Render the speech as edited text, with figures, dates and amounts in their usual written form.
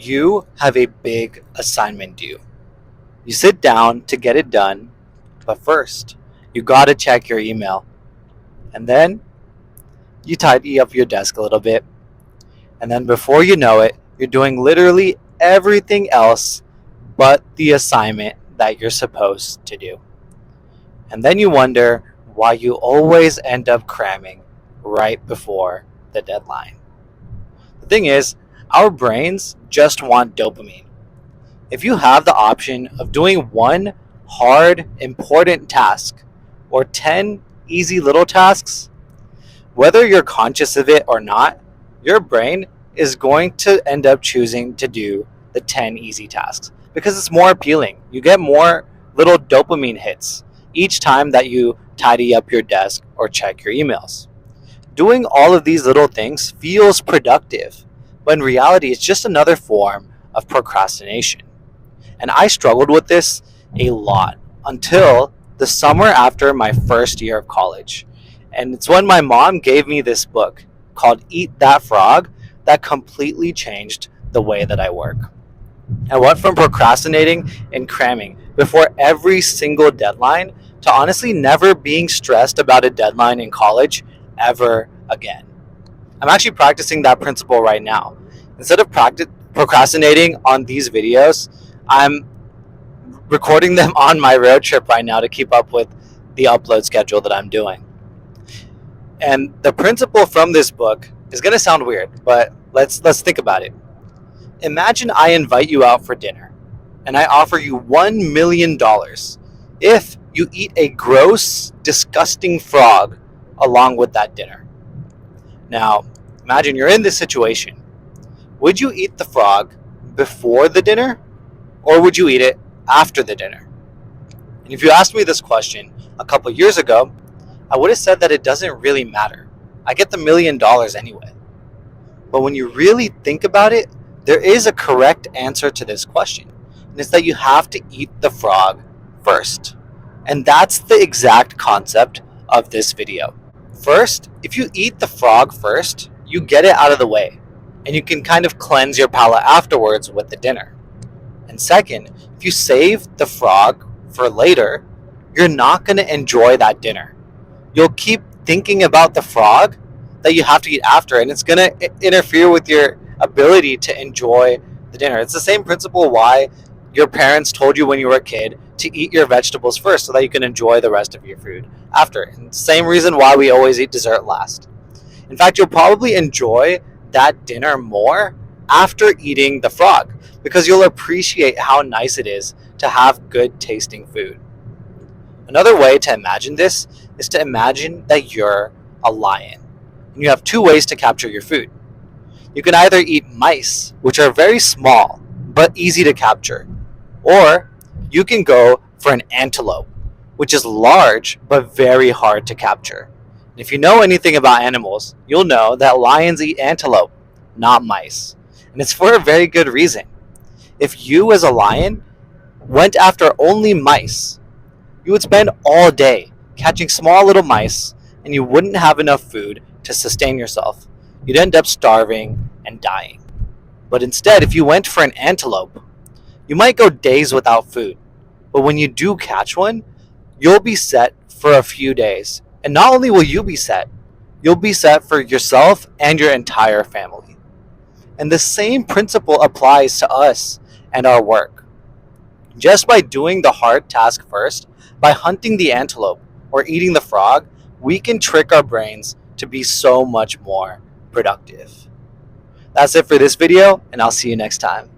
You have a big assignment due. You sit down to get it done, but first, you gotta check your email. And then you tidy up your desk a little bit. And then before you know it, you're doing literally everything else but the assignment that you're supposed to do. And then you wonder why you always end up cramming right before the deadline. The thing is, our brains just want dopamine. If you have the option of doing one hard, important task or 10 easy little tasks, whether you're conscious of it or not, your brain is going to end up choosing to do the 10 easy tasks because it's more appealing. You get more little dopamine hits each time that you tidy up your desk or check your emails. Doing all of these little things feels productive, but in reality, it's just another form of procrastination. And I struggled with this a lot until the summer after my first year of college. And it's when my mom gave me this book called Eat That Frog that completely changed the way that I work. I went from procrastinating and cramming before every single deadline to honestly never being stressed about a deadline in college ever again. I'm actually practicing that principle right now. Instead of procrastinating on these videos, I'm recording them on my road trip right now to keep up with the upload schedule that I'm doing. And the principle from this book is going to sound weird, but let's think about it. Imagine I invite you out for dinner and I offer you $1 million if you eat a gross, disgusting frog along with that dinner. Now, imagine you're in this situation. Would you eat the frog before the dinner or would you eat it after the dinner? And if you asked me this question a couple years ago, I would have said that it doesn't really matter. I get the $1 million anyway. But when you really think about it, there is a correct answer to this question. And it's that you have to eat the frog first. And that's the exact concept of this video. First, if you eat the frog first, you get it out of the way. And you can kind of cleanse your palate afterwards with the dinner. And second, if you save the frog for later, you're not going to enjoy that dinner. You'll keep thinking about the frog that you have to eat after, and it's going to interfere with your ability to enjoy the dinner. It's the same principle why your parents told you when you were a kid to eat your vegetables first so that you can enjoy the rest of your food after. And same reason why we always eat dessert last. In fact, you'll probably enjoy that dinner more after eating the frog because you'll appreciate how nice it is to have good tasting food. Another way to imagine this is to imagine that you're a lion. And you have two ways to capture your food. You can either eat mice, which are very small but easy to capture, or you can go for an antelope, which is large but very hard to capture. And if you know anything about animals, you'll know that lions eat antelope, not mice. And it's for a very good reason. If you as a lion went after only mice, you would spend all day catching small little mice and you wouldn't have enough food to sustain yourself. You'd end up starving and dying. But instead, if you went for an antelope, you might go days without food. But when you do catch one, you'll be set for a few days. And not only will you be set, you'll be set for yourself and your entire family. And the same principle applies to us and our work. Just by doing the hard task first, by hunting the antelope or eating the frog, we can trick our brains to be so much more productive. That's it for this video, and I'll see you next time.